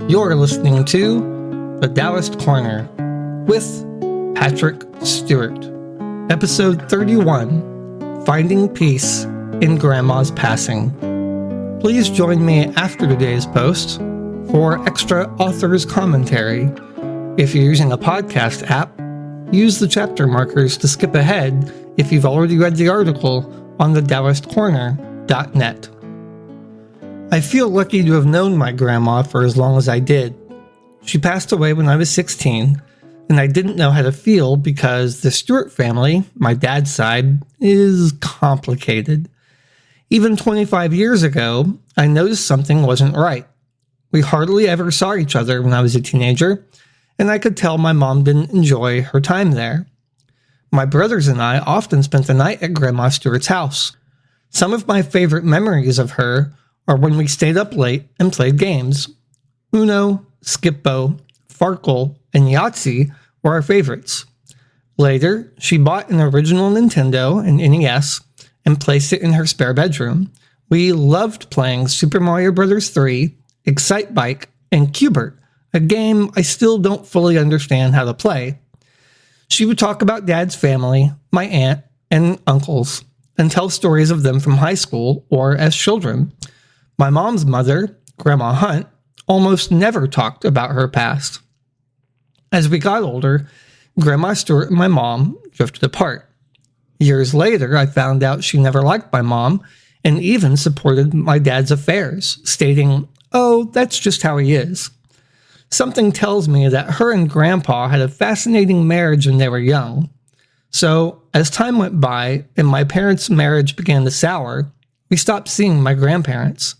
You're listening to The Taoist Corner with Patrick Stewart, Episode 31, Finding Peace in Grandma's Passing. Please join me after today's post for extra author's commentary. If you're using a podcast app, use the chapter markers to skip ahead if you've already read the article on thedaoistcorner.net. I feel lucky to have known my grandma for as long as I did. She passed away when I was 16, and I didn't know how to feel because the Stewart family, my dad's side, is complicated. Even 25 years ago, I noticed something wasn't right. We hardly ever saw each other when I was a teenager, and I could tell my mom didn't enjoy her time there. My brothers and I often spent the night at Grandma Stewart's house. Some of my favorite memories of her are when we stayed up late and played games. Uno, Skip-Bo, Farkle, and Yahtzee were our favorites. Later, she bought an original Nintendo and NES and placed it in her spare bedroom. We loved playing Super Mario Bros. 3, Excite Bike, and Q*bert, a game I still don't fully understand how to play. She would talk about Dad's family, my aunt, and uncles, and tell stories of them from high school or as children. My mom's mother, Grandma Hunt, almost never talked about her past. As we got older, Grandma Stewart and my mom drifted apart. Years later, I found out she never liked my mom and even supported my dad's affairs, stating, "Oh, that's just how he is." Something tells me that her and Grandpa had a fascinating marriage when they were young. So, as time went by and my parents' marriage began to sour, we stopped seeing my grandparents.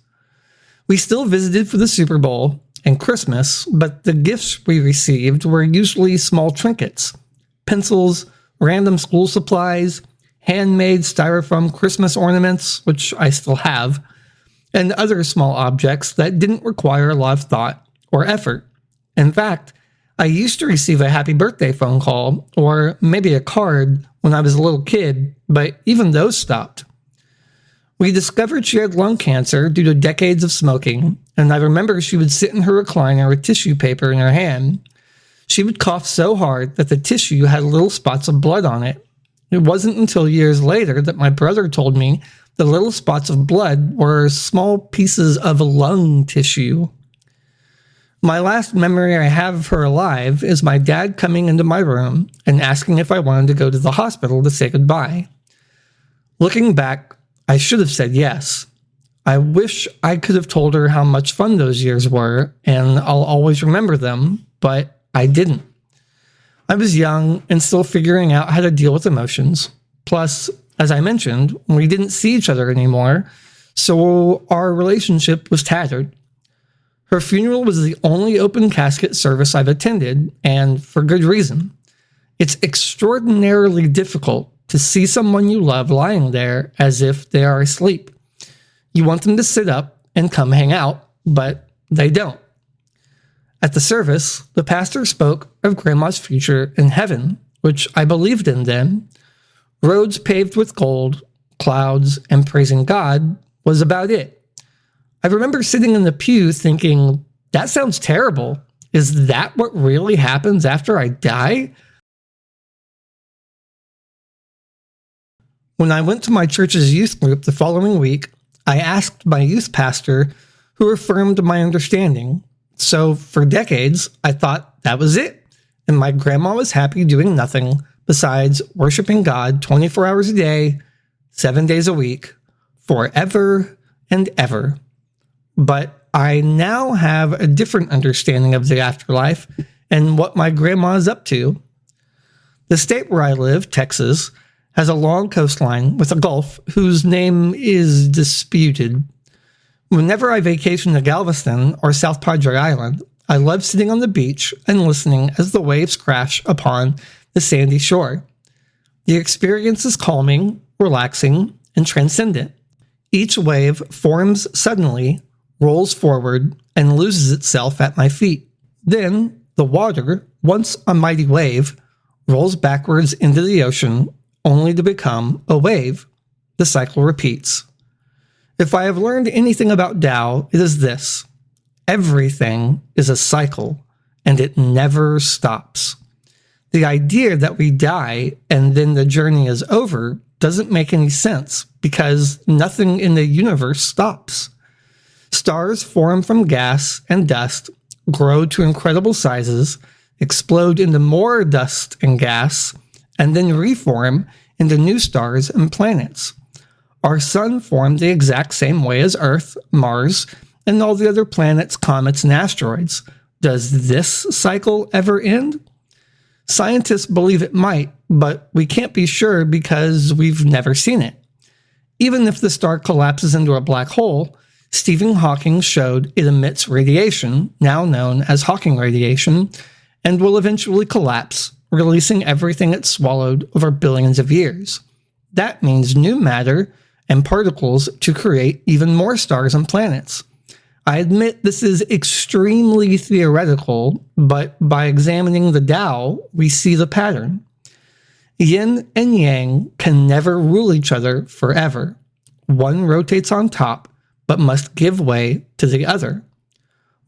We still visited for the Super Bowl and Christmas, but the gifts we received were usually small trinkets, pencils, random school supplies, handmade styrofoam Christmas ornaments, which I still have, and other small objects that didn't require a lot of thought or effort. In fact, I used to receive a happy birthday phone call or maybe a card when I was a little kid, but even those stopped. We discovered she had lung cancer due to decades of smoking, and I remember she would sit in her recliner with tissue paper in her hand. She would cough so hard that the tissue had little spots of blood on it. It wasn't until years later that my brother told me the little spots of blood were small pieces of lung tissue. My last memory I have of her alive is my dad coming into my room and asking if I wanted to go to the hospital to say goodbye. Looking back, I should have said yes. I wish I could have told her how much fun those years were, and I'll always remember them, but I didn't. I was young and still figuring out how to deal with emotions. Plus, as I mentioned, we didn't see each other anymore, so our relationship was tattered. Her funeral was the only open casket service I've attended, and for good reason. It's extraordinarily difficult to see someone you love lying there as if they are asleep. You want them to sit up and come hang out, but they don't. At the service, the pastor spoke of Grandma's future in heaven, which I believed in then. Roads paved with gold, clouds, and praising God was about it. I remember sitting in the pew thinking, that sounds terrible. Is that what really happens after I die? When I went to my church's youth group the following week, I asked my youth pastor, who affirmed my understanding. So for decades, I thought that was it, and my grandma was happy doing nothing besides worshiping God 24 hours a day, 7 days a week, forever and ever. But I now have a different understanding of the afterlife and what my grandma is up to. The state where I live, Texas, has a long coastline with a gulf whose name is disputed. Whenever I vacation to Galveston or South Padre Island, I love sitting on the beach and listening as the waves crash upon the sandy shore. The experience is calming, relaxing, and transcendent. Each wave forms suddenly, rolls forward, and loses itself at my feet. Then, the water, once a mighty wave, rolls backwards into the ocean, only to become a wave. The cycle repeats. If I have learned anything about Tao, it is this. Everything is a cycle, and it never stops. The idea that we die and then the journey is over doesn't make any sense because nothing in the universe stops. Stars form from gas and dust, grow to incredible sizes, explode into more dust and gas, and then reform into new stars and planets. Our sun formed the exact same way as Earth, Mars, and all the other planets, comets, and asteroids. Does this cycle ever end? Scientists believe it might, but we can't be sure because we've never seen it. Even if the star collapses into a black hole, Stephen Hawking showed it emits radiation, now known as Hawking radiation, and will eventually collapse, releasing everything it swallowed over billions of years. That means new matter and particles to create even more stars and planets. I admit this is extremely theoretical, but by examining the Tao, we see the pattern. Yin and Yang can never rule each other forever. One rotates on top, but must give way to the other.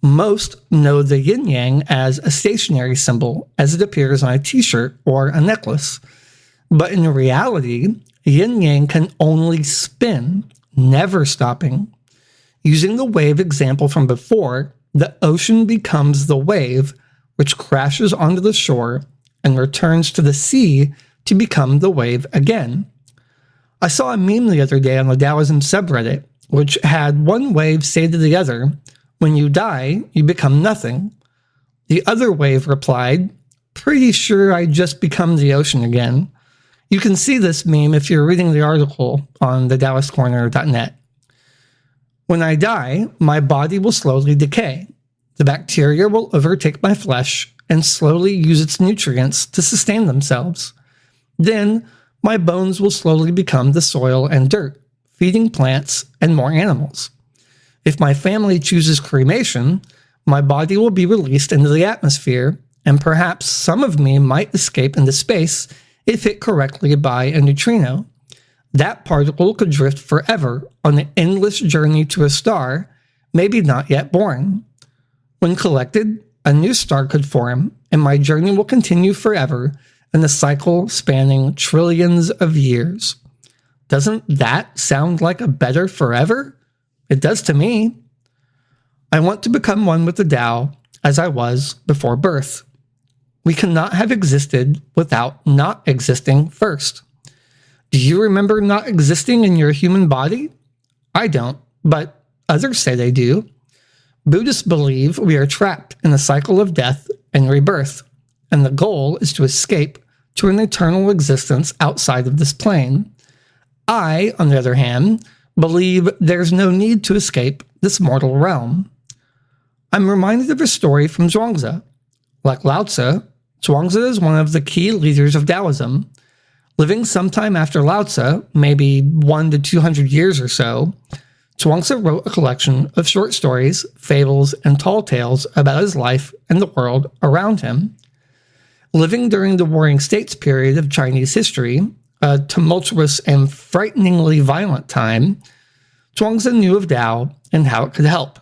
Most know the yin-yang as a stationary symbol, as it appears on a t-shirt or a necklace. But in reality, yin-yang can only spin, never stopping. Using the wave example from before, the ocean becomes the wave, which crashes onto the shore and returns to the sea to become the wave again. I saw a meme the other day on the Taoism subreddit, which had one wave say to the other, "When you die, you become nothing." The other wave replied, "Pretty sure I just become the ocean again." You can see this meme if you're reading the article on thedaoistcorner.net. When I die, my body will slowly decay. The bacteria will overtake my flesh and slowly use its nutrients to sustain themselves. Then, my bones will slowly become the soil and dirt, feeding plants and more animals. If my family chooses cremation, my body will be released into the atmosphere, and perhaps some of me might escape into space if hit correctly by a neutrino. That particle could drift forever on an endless journey to a star, maybe not yet born. When collected, a new star could form, and my journey will continue forever in a cycle spanning trillions of years. Doesn't that sound like a better forever? It does to me. I want to become one with the Tao as I was before birth. We cannot have existed without not existing first. Do you remember not existing in your human body? I don't, but others say they do. Buddhists believe we are trapped in a cycle of death and rebirth, and the goal is to escape to an eternal existence outside of this plane. I, on the other hand, believe there's no need to escape this mortal realm. I'm reminded of a story from Zhuangzi. Like Lao Tzu, Zhuangzi is one of the key leaders of Taoism. Living sometime after Lao Tzu, maybe 100 to 200 years or so, Zhuangzi wrote a collection of short stories, fables, and tall tales about his life and the world around him. Living during the Warring States period of Chinese history, a tumultuous and frighteningly violent time, Zhuangzi knew of Tao and how it could help.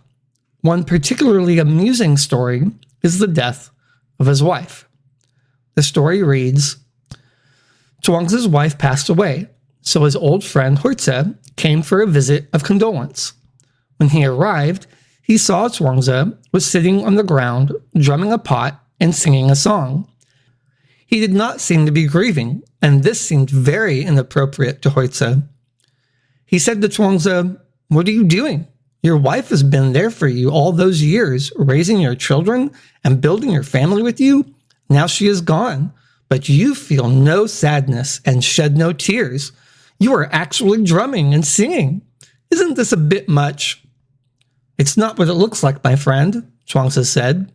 One particularly amusing story is the death of his wife. The story reads, Zhuangzi's wife passed away, so his old friend Huizi came for a visit of condolence. When he arrived, he saw Zhuangzi was sitting on the ground, drumming a pot and singing a song. He did not seem to be grieving, and this seemed very inappropriate to Huizi. He said to Zhuangzi, "What are you doing? Your wife has been there for you all those years, raising your children and building your family with you. Now she is gone, but you feel no sadness and shed no tears. You are actually drumming and singing. Isn't this a bit much?" "It's not what it looks like, my friend," Zhuangzi said.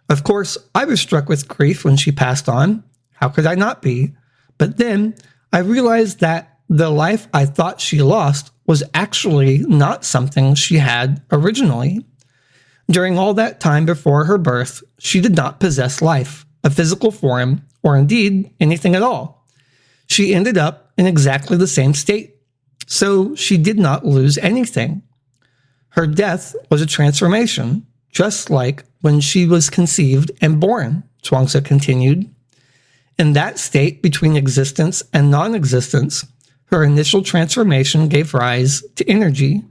Of course, I was struck with grief when she passed on. How could I not be? But then I realized that the life I thought she lost was actually not something she had originally. During all that time before her birth, she did not possess life, a physical form, or indeed anything at all. She ended up in exactly the same state, so she did not lose anything. Her death was a transformation, just like when she was conceived and born, Zhuangzi continued. In that state between existence and non-existence, her initial transformation gave rise to energy.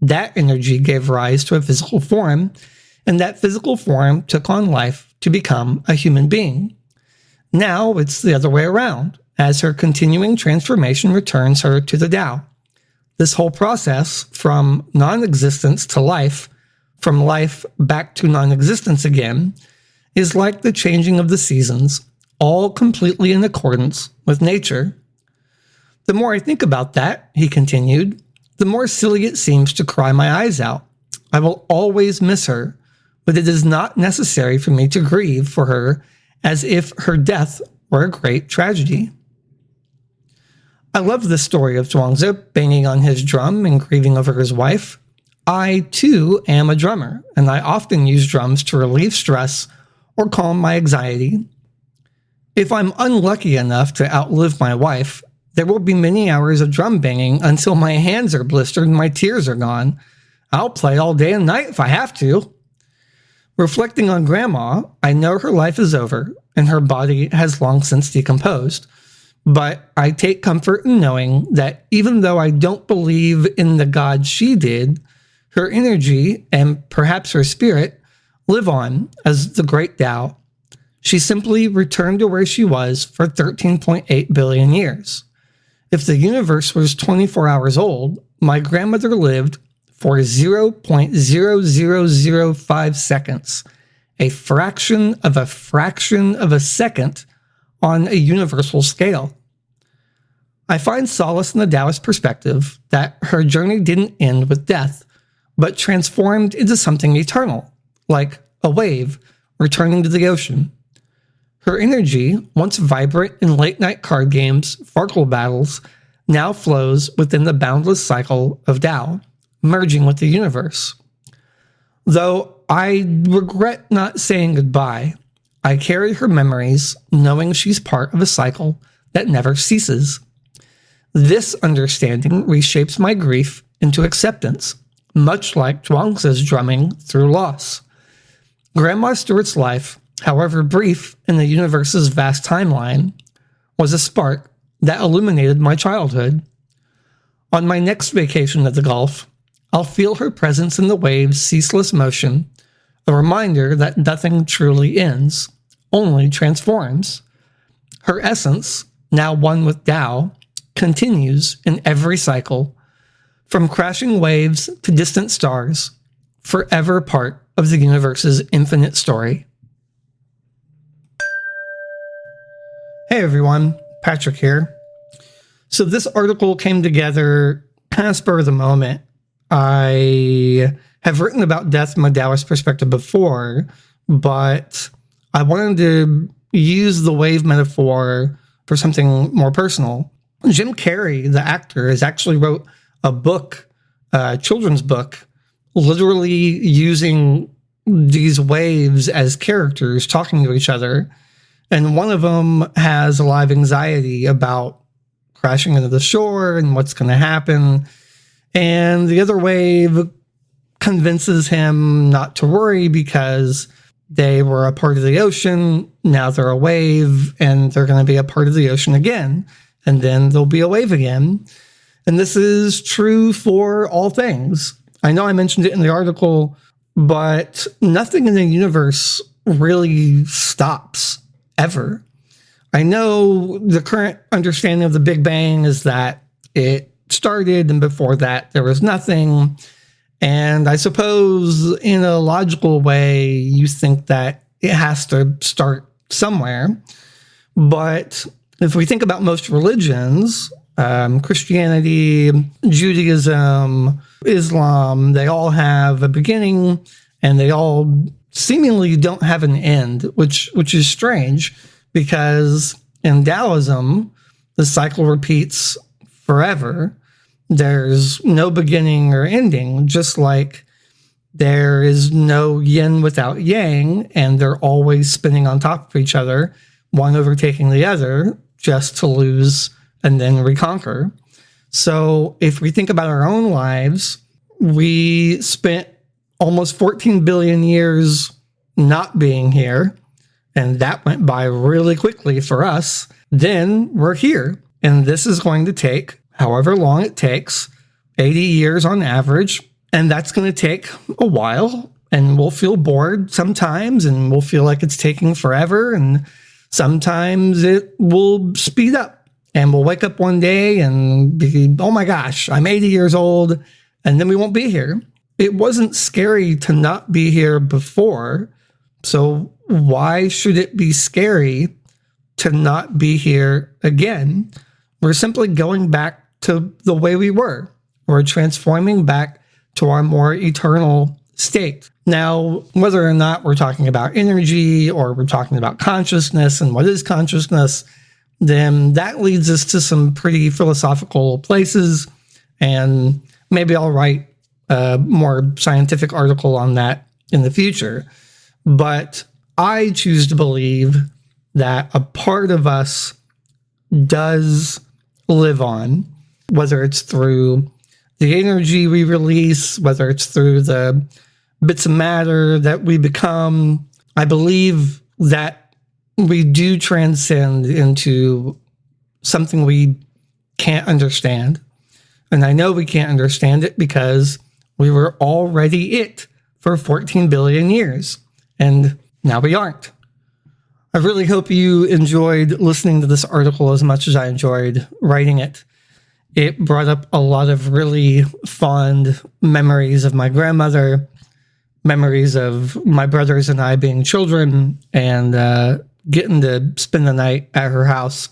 That energy gave rise to a physical form, and that physical form took on life to become a human being. Now it's the other way around, as her continuing transformation returns her to the Tao. This whole process, from non-existence to life, from life back to non-existence again, is like the changing of the seasons, all completely in accordance with nature. The more I think about that, he continued, the more silly it seems to cry my eyes out. I will always miss her, but it is not necessary for me to grieve for her as if her death were a great tragedy. I love the story of Zhuangzi banging on his drum and grieving over his wife. I, too, am a drummer, and I often use drums to relieve stress or calm my anxiety. If I'm unlucky enough to outlive my wife, there will be many hours of drum banging until my hands are blistered and my tears are gone. I'll play all day and night if I have to. Reflecting on Grandma, I know her life is over and her body has long since decomposed. But I take comfort in knowing that even though I don't believe in the God she did, her energy and perhaps her spirit live on as the great Tao. She simply returned to where she was for 13.8 billion years. If the universe was 24 hours old, my grandmother lived for 0.0005 seconds, a fraction of a second on a universal scale. I find solace in the Taoist perspective that her journey didn't end with death, but transformed into something eternal, like a wave returning to the ocean. Her energy, once vibrant in late-night card games, Farkle battles, now flows within the boundless cycle of Tao, merging with the universe. Though I regret not saying goodbye, I carry her memories, knowing she's part of a cycle that never ceases. This understanding reshapes my grief into acceptance, much like Zhuangzi's drumming through loss. Grandma Stewart's life, however brief in the universe's vast timeline, was a spark that illuminated my childhood. On my next vacation at the Gulf, I'll feel her presence in the waves' ceaseless motion, a reminder that nothing truly ends, only transforms. Her essence, now one with Tao, continues in every cycle, from crashing waves to distant stars, forever part of the universe's infinite story. Hey everyone, Patrick here. So this article came together kind of spur of the moment. I have written about death from a Taoist perspective before, but I wanted to use the wave metaphor for something more personal. Jim Carrey, the actor, has actually wrote a book, a children's book, literally using these waves as characters talking to each other. And one of them has a lot of anxiety about crashing into the shore and what's going to happen. And the other wave convinces him not to worry because they were a part of the ocean. Now they're a wave and they're going to be a part of the ocean again. And then there'll be a wave again. And this is true for all things. I know I mentioned it in the article, but nothing in the universe really stops ever. I know the current understanding of the Big Bang is that it started and before that there was nothing. And I suppose in a logical way, you think that it has to start somewhere. But if we think about most religions, Christianity, Judaism, Islam, they all have a beginning and they all seemingly don't have an end, which is strange because in Taoism, the cycle repeats forever. There's no beginning or ending, just like there is no yin without yang, and they're always spinning on top of each other, one overtaking the other, just to lose and then reconquer. So if we think about our own lives, we spent almost 14 billion years not being here, and that went by really quickly for us, then we're here. And this is going to take however long it takes, 80 years on average, and that's going to take a while, and we'll feel bored sometimes, and we'll feel like it's taking forever, and sometimes it will speed up, and we'll wake up one day and be, oh my gosh, I'm 80 years old, and then we won't be here. It wasn't scary to not be here before, so why should it be scary to not be here again? We're simply going back to the way we were. We're transforming back to our more eternal state. Now, whether or not we're talking about energy or we're talking about consciousness and what is consciousness, then that leads us to some pretty philosophical places, and maybe I'll write a more scientific article on that in the future. But I choose to believe that a part of us does live on, whether it's through the energy we release, whether it's through the bits of matter that we become. I believe that we do transcend into something we can't understand. And I know we can't understand it because we were already it for 14 billion years. And now we aren't. I really hope you enjoyed listening to this article as much as I enjoyed writing it. It brought up a lot of really fond memories of my grandmother, memories of my brothers and I being children, and getting to spend the night at her house.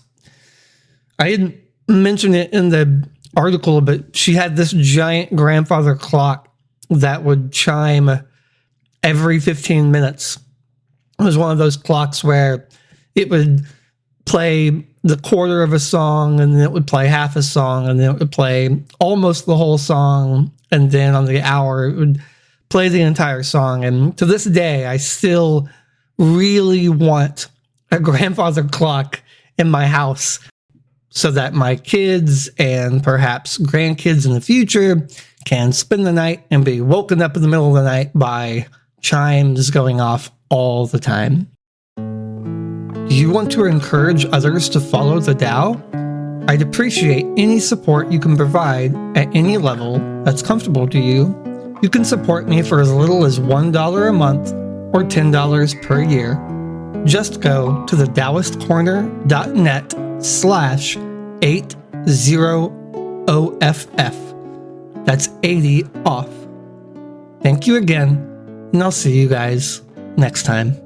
I didn't mention it in the article, but she had this giant grandfather clock that would chime every 15 minutes. It was one of those clocks where it would play the quarter of a song, and then it would play half a song, and then it would play almost the whole song, and then on the hour it would play the entire song. And to this day, I still really want a grandfather clock in my house so that my kids and perhaps grandkids in the future can spend the night and be woken up in the middle of the night by chimes going off all the time. Do you want to encourage others to follow the Tao? I'd appreciate any support you can provide at any level that's comfortable to you. You can support me for as little as $1 a month or $10 per year. Just go to thedaoistcorner.net/80OFF. That's 80 off. Thank you again, and I'll see you guys next time.